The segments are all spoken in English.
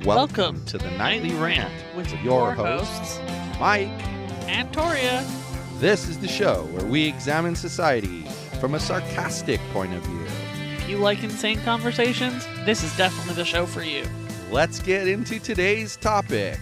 Welcome to the Nightly Rant with your hosts, Mike and Torya. This is the show where we examine society from a sarcastic point of view. If you like insane conversations, this is definitely the show for you. Let's get into today's topic.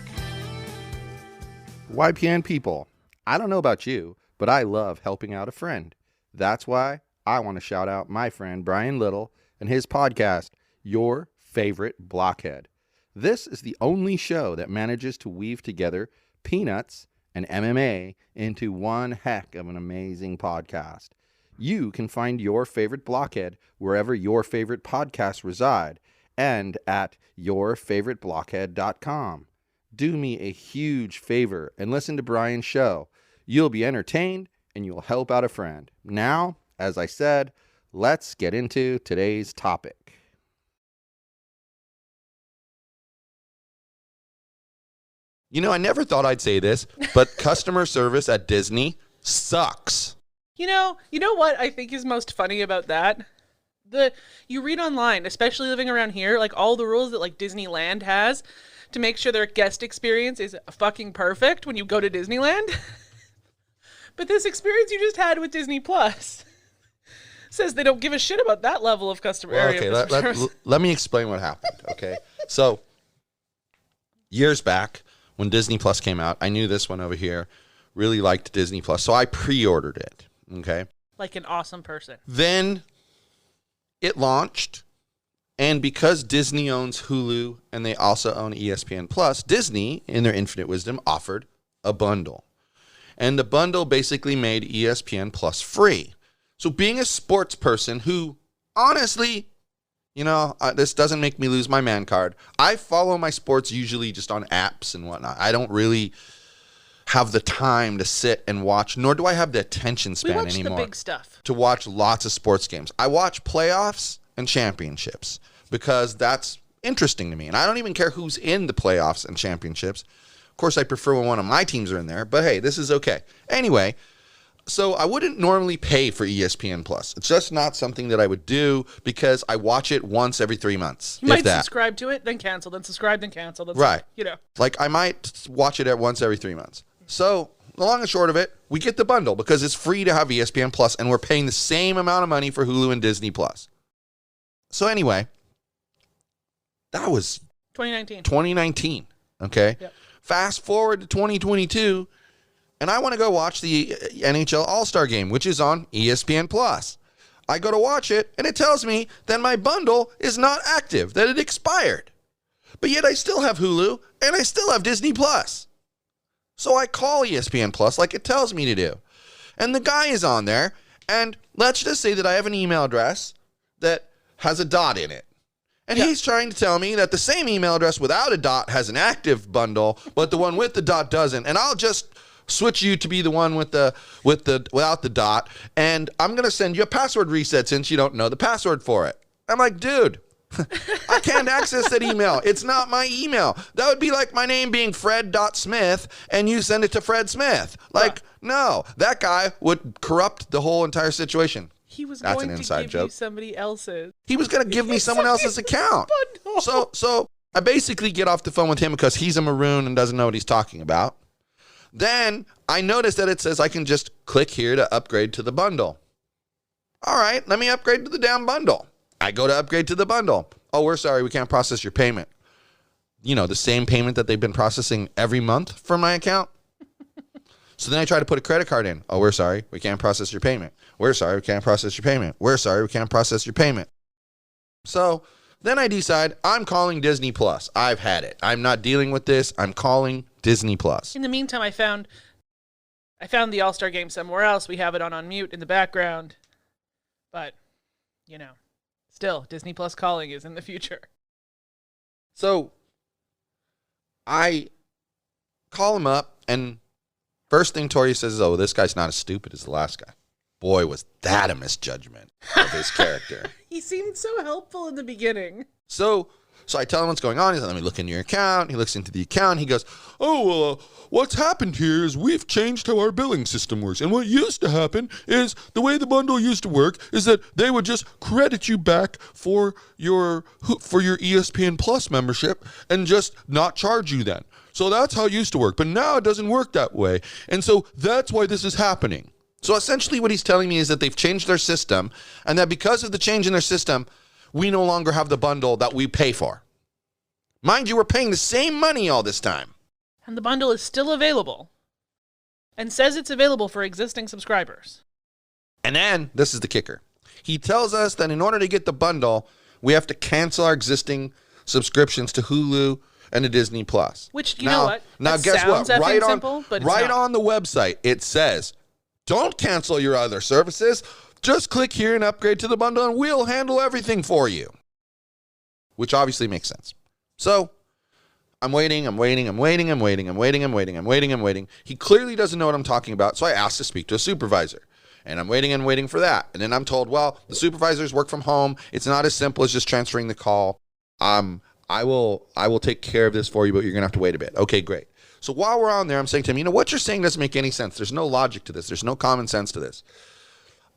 YPN people, I don't know about you, but I love helping out a friend. That's why I want to shout out my friend Brian Little and his podcast, Your Favorite Blockhead. This is the only show that manages to weave together peanuts and MMA into one heck of an amazing podcast. You can find Your Favorite Blockhead wherever your favorite podcasts reside and at yourfavoriteblockhead.com. Do me a huge favor and listen to Brian's show. You'll be entertained and you'll help out a friend. Now, as I said, let's get into today's topic. You know, I never thought I'd say this, but customer service at Disney sucks. You know what I think is most funny about that? You read online, especially living around here, like all the rules that like Disneyland has to make sure their guest experience is fucking perfect when you go to Disneyland. But this experience you just had with Disney Plus says they don't give a shit about that level of customer service. Let me explain what happened, okay? So, years back, when Disney Plus came out, I knew this one over here really liked Disney Plus, so I pre-ordered it, okay? Like an awesome person. Then it launched, and because Disney owns Hulu and they also own ESPN Plus, Disney, in their infinite wisdom, offered a bundle. And the bundle basically made ESPN Plus free. So being a sports person who, honestly, this doesn't make me lose my man card. I follow my sports usually just on apps and whatnot. I don't really have the time to sit and watch, nor do I have the attention span anymore. We watch the big stuff. To watch lots of sports games. I watch playoffs and championships because that's interesting to me. And I don't even care who's in the playoffs and championships. Of course, I prefer when one of my teams are in there, but hey, this is okay. Anyway, so I wouldn't normally pay for ESPN Plus. It's just not something that I would do because I watch it once every 3 months. You might subscribe to it, then cancel, then subscribe, then cancel. Right. Like I might watch it at once every 3 months. So the long and short of it, we get the bundle because it's free to have ESPN Plus and we're paying the same amount of money for Hulu and Disney Plus. So anyway, that was 2019. Okay. Yep. Fast forward to 2022. And I want to go watch the NHL All-Star Game, which is on ESPN Plus. I go to watch it, and it tells me that my bundle is not active, that it expired. But yet I still have Hulu, and I still have Disney Plus. So I call ESPN Plus like it tells me to do. And the guy is on there, and let's just say that I have an email address that has a dot in it. And he's trying to tell me that the same email address without a dot has an active bundle, but the one with the dot doesn't. And I'll just switch you to be the one without the dot, and I'm going to send you a password reset since you don't know the password for it. I'm like, dude, I can't access that email. It's not my email. That would be like my name being Fred.Smith, and you send it to Fred Smith. Like, no, that guy would corrupt the whole entire situation. He was That's going an to inside give joke. you somebody else's. He was going to give me someone else's account. So I basically get off the phone with him because he's a maroon and doesn't know what he's talking about. Then I notice that it says I can just click here to upgrade to the bundle. All right, let me upgrade to the damn bundle. I go to upgrade to the bundle. Oh, we're sorry, we can't process your payment. You know, the same payment that they've been processing every month for my account. So then I try to put a credit card in. Oh, we're sorry, we can't process your payment. We're sorry, we can't process your payment. We're sorry, we can't process your payment. So then I decide I'm calling Disney Plus. I've had it. I'm not dealing with this. I'm calling Disney Plus. In the meantime, I found the All-Star Game somewhere else. We have it on mute in the background. But, still, Disney Plus calling is in the future. So I call him up, and first thing Torya says is, oh, this guy's not as stupid as the last guy. Boy, was that a misjudgment of his character. He seemed so helpful in the beginning. So So I tell him what's going on. He's like, let me look into your account. He looks into the account. He goes, oh, well, what's happened here is we've changed how our billing system works. And what used to happen is the way the bundle used to work is that they would just credit you back for your ESPN Plus membership and just not charge you then. So that's how it used to work. But now it doesn't work that way. And so that's why this is happening. So essentially what he's telling me is that they've changed their system, and that because of the change in their system, we no longer have the bundle that we pay for. Mind you, we're paying the same money all this time. And the bundle is still available. And says it's available for existing subscribers. And then, this is the kicker. He tells us that in order to get the bundle, we have to cancel our existing subscriptions to Hulu and to Disney Plus. Which, you know what? Now That guess what? sounds Right on, simple, but it's not. on the website, it says, don't cancel your other services. Just click here and upgrade to the bundle, and we'll handle everything for you. Which obviously makes sense. So, I'm waiting. He clearly doesn't know what I'm talking about, so I asked to speak to a supervisor. And I'm waiting for that. And then I'm told, well, the supervisors work from home. It's not as simple as just transferring the call. I will take care of this for you, but you're going to have to wait a bit. Okay, great. So while we're on there, I'm saying to him, what you're saying doesn't make any sense. There's no logic to this. There's no common sense to this.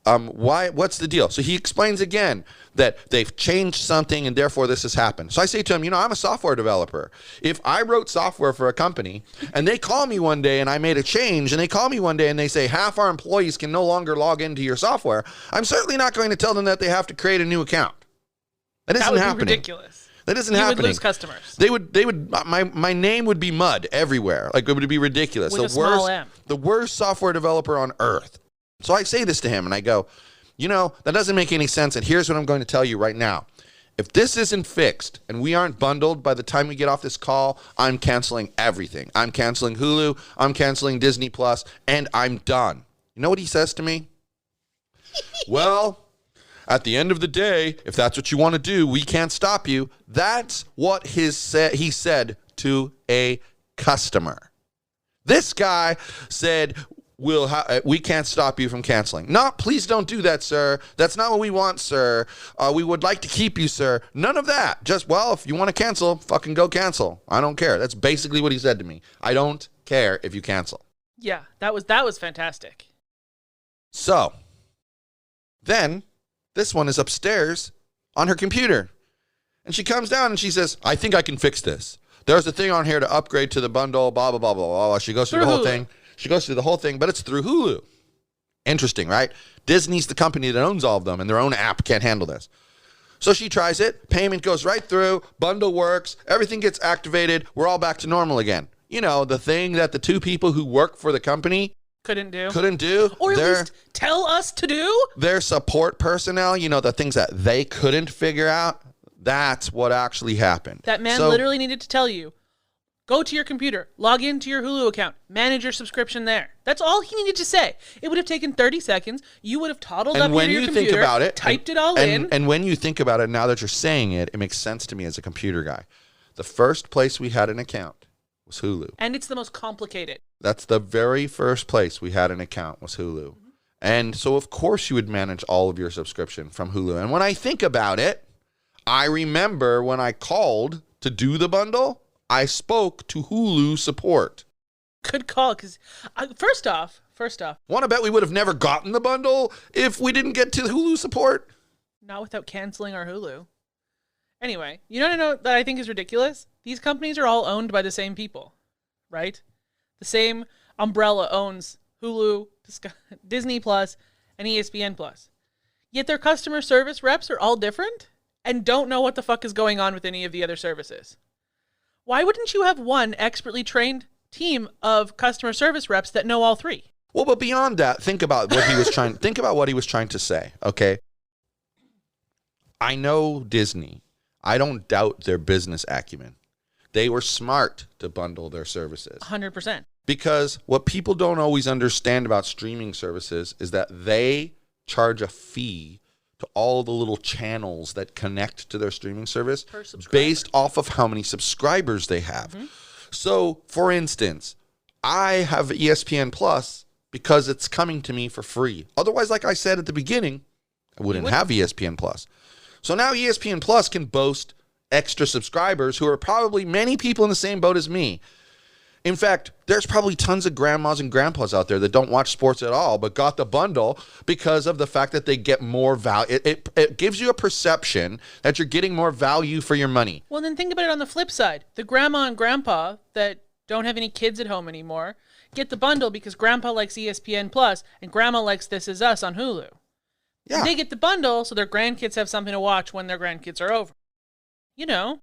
What's the deal? So he explains again that they've changed something and therefore this has happened. So I say to him, I'm a software developer. If I wrote software for a company and they call me one day and I made a change, and they call me one day and they say half our employees can no longer log into your software, I'm certainly not going to tell them that they have to create a new account. That isn't happening. That would be ridiculous. That isn't happening. happening. You would lose customers. They would. My name would be mud everywhere. Like, it would be ridiculous. With a small M. The worst software developer on earth. So I say this to him and I go, that doesn't make any sense. And here's what I'm going to tell you right now. If this isn't fixed and we aren't bundled by the time we get off this call, I'm canceling everything. I'm canceling Hulu. I'm canceling Disney Plus, and I'm done. You know what he says to me? Well, at the end of the day, if that's what you want to do, we can't stop you. That's what he said to a customer. This guy said, we can't stop you from canceling. No, please don't do that, sir. That's not what we want, sir. We would like to keep you, sir. None of that. Just, if you want to cancel, fucking go cancel. I don't care. That's basically what he said to me. I don't care if you cancel. Yeah, that was fantastic. So, then, this one is upstairs on her computer. And she comes down and she says, I think I can fix this. There's a thing on here to upgrade to the bundle, blah, blah, blah, blah, blah. She goes through the whole thing. She goes through the whole thing, but it's through Hulu. Interesting, right? Disney's the company that owns all of them, and their own app can't handle this. So she tries it. Payment goes right through. Bundle works. Everything gets activated. We're all back to normal again. The thing that the two people who work for the company couldn't do. Or at least tell us to do. Their support personnel, the things that they couldn't figure out, that's what actually happened. That man literally needed to tell you, go to your computer, log into your Hulu account, manage your subscription there. That's all he needed to say. It would have taken 30 seconds. You would have toddled up here to your computer, think about it, typed it all in. And when you think about it, now that you're saying it, it makes sense to me as a computer guy. The first place we had an account was Hulu. And it's the most complicated. That's the very first place we had an account was Hulu. Mm-hmm. And so, of course, you would manage all of your subscription from Hulu. And when I think about it, I remember when I called to do the bundle, I spoke to Hulu support. Good call, because first off. Want to bet we would have never gotten the bundle if we didn't get to Hulu support? Not without canceling our Hulu. Anyway, you know that I think is ridiculous? These companies are all owned by the same people, right? The same umbrella owns Hulu, Disney Plus, and ESPN Plus. Yet their customer service reps are all different and don't know what the fuck is going on with any of the other services. Why wouldn't you have one expertly trained team of customer service reps that know all three? Well, but beyond that, think about what he was trying to say, okay? I know Disney. I don't doubt their business acumen. They were smart to bundle their services. 100%. Because what people don't always understand about streaming services is that they charge a fee to all the little channels that connect to their streaming service based off of how many subscribers they have. Mm-hmm. So, for instance, I have ESPN Plus because it's coming to me for free. Otherwise, like I said at the beginning, I wouldn't have ESPN Plus. So now ESPN Plus can boast extra subscribers who are probably many people in the same boat as me. In fact, there's probably tons of grandmas and grandpas out there that don't watch sports at all, but got the bundle because of the fact that they get more value. It gives you a perception that you're getting more value for your money. Well, then think about it on the flip side. The grandma and grandpa that don't have any kids at home anymore get the bundle because grandpa likes ESPN Plus and grandma likes This Is Us on Hulu. Yeah. And they get the bundle so their grandkids have something to watch when their grandkids are over. You know.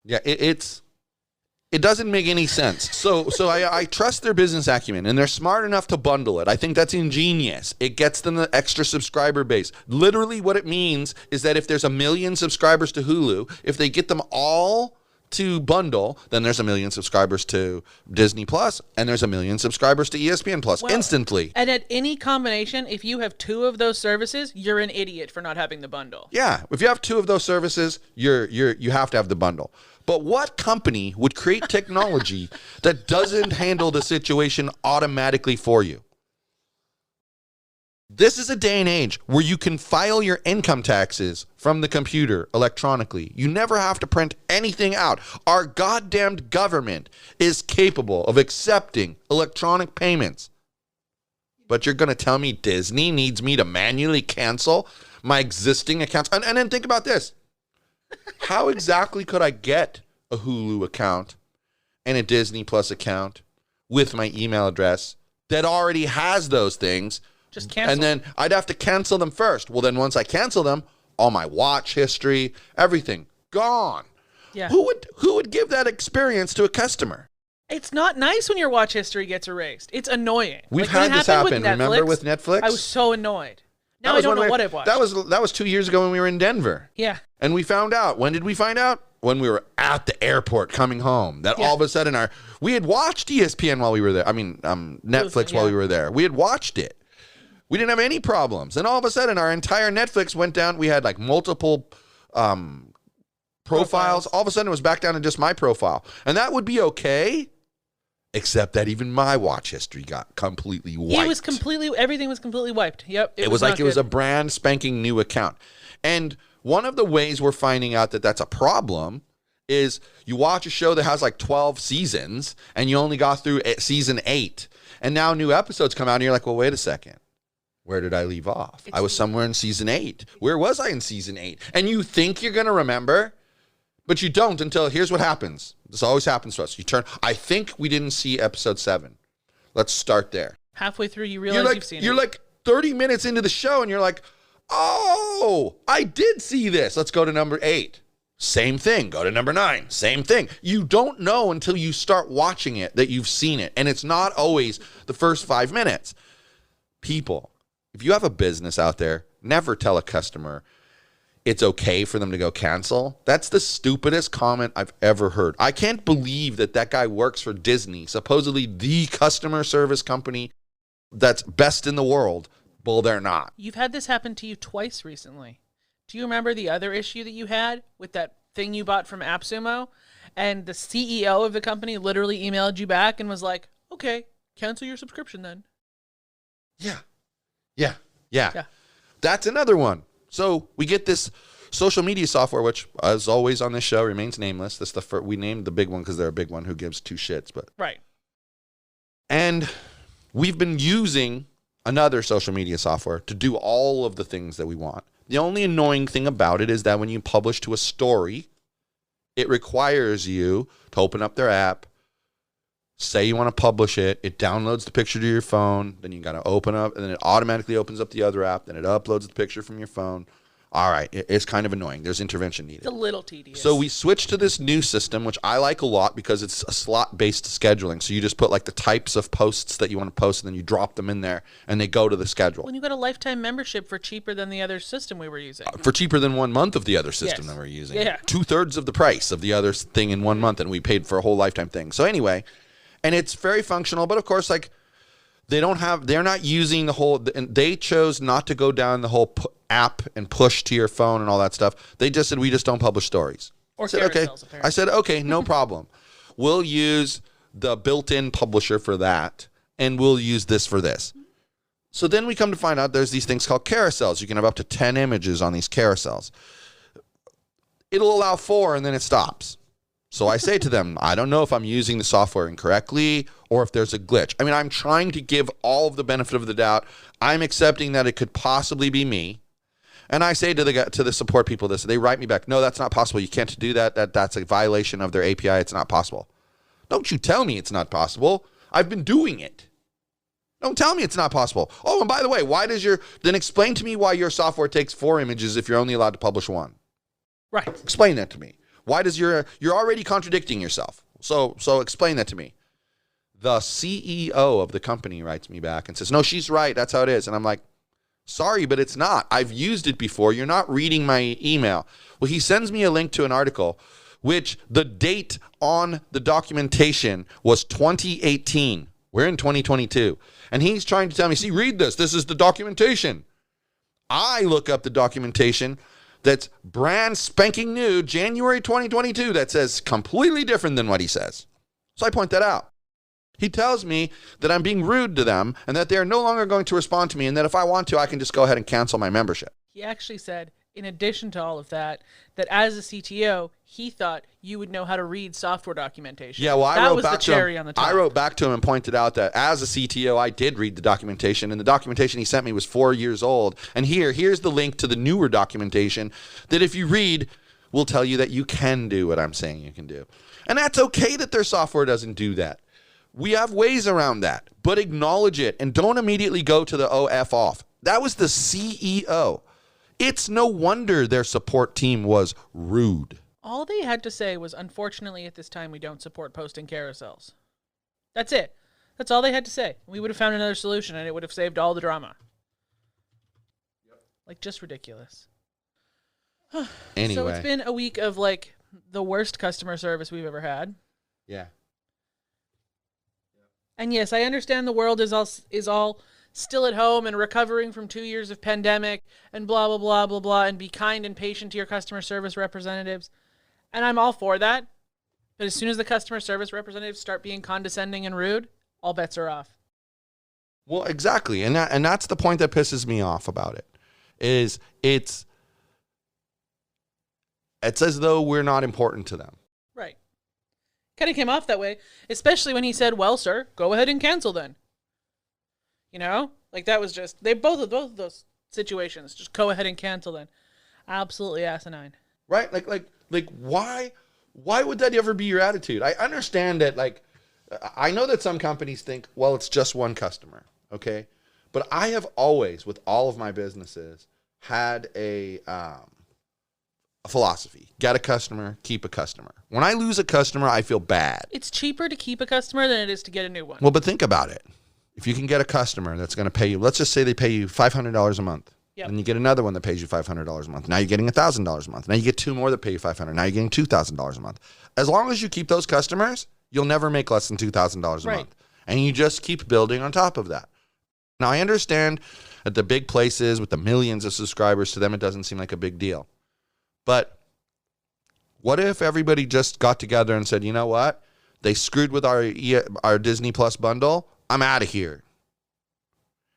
Yeah, it doesn't make any sense. So I trust their business acumen, and they're smart enough to bundle it. I think that's ingenious. It gets them the extra subscriber base. Literally what it means is that if there's 1 million subscribers to Hulu, if they get them all to bundle, then there's 1 million subscribers to Disney Plus, and there's 1 million subscribers to ESPN Plus instantly. And at any combination, if you have 2 of those services, you're an idiot for not having the bundle. Yeah, if you have 2 of those services, you have to have the bundle. But what company would create technology that doesn't handle the situation automatically for you? This is a day and age where you can file your income taxes from the computer electronically. You never have to print anything out. Our goddamned government is capable of accepting electronic payments. But you're going to tell me Disney needs me to manually cancel my existing accounts? And then think about this. How exactly could I get a Hulu account and a Disney Plus account with my email address that already has those things? Just cancel. And then I'd have to cancel them first. Well, then once I cancel them, all my watch history, everything, gone. Yeah. Who would give that experience to a customer? It's not nice when your watch history gets erased. It's annoying. We've had this happen. Remember with Netflix? I was so annoyed. Now I don't know what I've watched. That was 2 years ago when we were in Denver. Yeah. And we found out. When did we find out? When we were at the airport coming home. That all of a sudden we had watched ESPN while we were there. I mean, Netflix while we were there. We had watched it. We didn't have any problems. And all of a sudden our entire Netflix went down. We had like multiple profiles. All of a sudden it was back down to just my profile. And that would be okay. Except that even my watch history got completely wiped. Everything was completely wiped. Yep. It was like it was a brand spanking new account. And one of the ways we're finding out that that's a problem is you watch a show that has like 12 seasons and you only got through season 8. And now new episodes come out and you're like, well, wait a second. Where did I leave off? I was somewhere in season 8. Where was I in season 8? And you think you're going to remember, but you don't until here's what happens. This always happens to us. I think we didn't see episode 7. Let's start there. Halfway through, you realize you've seen it. You're like 30 minutes into the show and you're like, oh, I did see this. Let's go to number 8. Same thing. Go to number 9. Same thing. You don't know until you start watching it that you've seen it. And it's not always the first 5 minutes. People, if you have a business out there, never tell a customer it's okay for them to go cancel. That's the stupidest comment I've ever heard. I can't believe that guy works for Disney, supposedly the customer service company that's best in the world. Well, they're not. You've had this happen to you twice recently. Do you remember the other issue that you had with that thing you bought from AppSumo? And the CEO of the company literally emailed you back and was like, okay, cancel your subscription then. Yeah. That's another one. So we get this social media software, which, as always on this show, remains nameless. That's we named the big one because they're a big one who gives 2 shits. But right. And we've been using another social media software to do all of the things that we want. The only annoying thing about it is that when you publish to a story, it requires you to open up their app, say you want to publish it, it downloads the picture to your phone, then you got to open up, and then it automatically opens up the other app, then it uploads the picture from your phone. All right, it's kind of annoying. There's intervention needed. It's a little tedious. So we switched to this new system, which I like a lot because it's a slot-based scheduling. So you just put like the types of posts that you want to post, and then you drop them in there, and they go to the schedule. When you got a lifetime membership for cheaper than the other system we were using. For cheaper than 1 month of the other system that we're using. Yeah. 2/3 of the price of the other thing in 1 month, and we paid for a whole lifetime thing. So anyway, and it's very functional, but of course, like, they're not using the whole, and they chose not to go down the whole app and push to your phone and all that stuff. They just said, we just don't publish stories. Or I said, okay. Apparently. I said, okay, no problem. We'll use the built-in publisher for that, and we'll use this for this. So then we come to find out there's these things called carousels. You can have up to 10 images on these carousels. it'll allow 4 and then it stops. So I say to them, I don't know if I'm using the software incorrectly or if there's a glitch. I mean, I'm trying to give all of the benefit of the doubt. I'm accepting that it could possibly be me. And I say to the support people this, they write me back, no, that's not possible. You can't do that. That's a violation of their API. It's not possible. Don't you tell me it's not possible. I've been doing it. Don't tell me it's not possible. Oh, and by the way, then explain to me why your software takes 4 images if you're only allowed to publish 1. Right. Explain that to me. Why does you're already contradicting yourself. So explain that to me. The CEO of the company writes me back and says, no, she's right. That's how it is. And I'm like, sorry, but it's not. I've used it before. You're not reading my email. Well, he sends me a link to an article, which the date on the documentation was 2018. We're in 2022. And he's trying to tell me, see, read this. This is the documentation. I look up the documentation that's brand spanking new, January 2022, that says completely different than what he says. So I point that out. He tells me that I'm being rude to them and that they're no longer going to respond to me and that if I want to, I can just go ahead and cancel my membership. He actually said, in addition to all of that as a CTO, he thought you would know how to read software documentation. Yeah, well, I wrote back to him and pointed out that as a CTO, I did read the documentation, and the documentation he sent me was 4 years old. And here's the link to the newer documentation that if you read, will tell you that you can do what I'm saying you can do. And that's okay that their software doesn't do that. We have ways around that, but acknowledge it and don't immediately go to the F off. That was the CEO. It's no wonder their support team was rude. All they had to say was, unfortunately, at this time, we don't support posting carousels. That's it. That's all they had to say. We would have found another solution, and it would have saved all the drama. Yep. Like, just ridiculous. Anyway. So it's been a week of, like, the worst customer service we've ever had. Yeah. And yes, I understand the world is all still at home and recovering from 2 years of pandemic and blah, blah, blah, blah, blah, and be kind and patient to your customer service representatives. And I'm all for that. But as soon as the customer service representatives start being condescending and rude, all bets are off. Well, exactly. And that's the point that pisses me off about it, is it's as though we're not important to them. Right. Kind of came off that way, especially when he said, well, sir, go ahead and cancel then. You know, like that was just, both of those situations, just go ahead and cancel then. Absolutely asinine. Right? Like why would that ever be your attitude? I understand that, like, I know that some companies think, well, it's just one customer, okay? But I have always, with all of my businesses, had a philosophy. Get a customer, keep a customer. When I lose a customer, I feel bad. It's cheaper to keep a customer than it is to get a new one. Well, but think about it. If you can get a customer that's going to pay you, let's just say they pay you $500 a month. Yep. And you get another one that pays you $500 a month. Now you're getting $1,000 a month. Now you get 2 more that pay you $500. Now you're getting $2,000 a month. As long as you keep those customers, you'll never make less than $2,000 a month. And you just keep building on top of that. Now I understand at the big places with the millions of subscribers, to them it doesn't seem like a big deal. But what if everybody just got together and said, you know what? They screwed with our Disney Plus bundle. I'm out of here.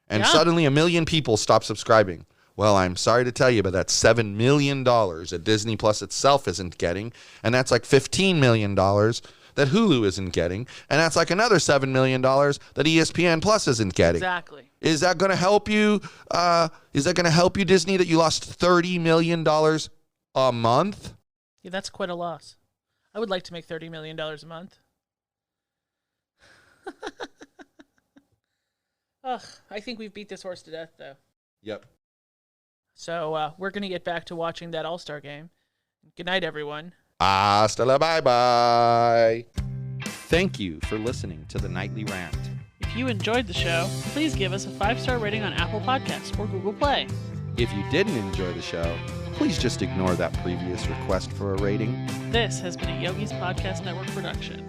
And suddenly 1 million people stop subscribing. Well, I'm sorry to tell you, but that's $7 million that Disney Plus itself isn't getting. And that's like $15 million that Hulu isn't getting. And that's like another $7 million that ESPN Plus isn't getting. Exactly. Is that going to help you? Disney, that you lost $30 million a month? Yeah, that's quite a loss. I would like to make $30 million a month. Ugh, I think we've beat this horse to death, though. Yep. So we're going to get back to watching that All-Star game. Good night, everyone. Hasta la bye-bye. Thank you for listening to the Nightly Rant. If you enjoyed the show, please give us a 5-star rating on Apple Podcasts or Google Play. If you didn't enjoy the show, please just ignore that previous request for a rating. This has been a Yogi's Podcast Network production.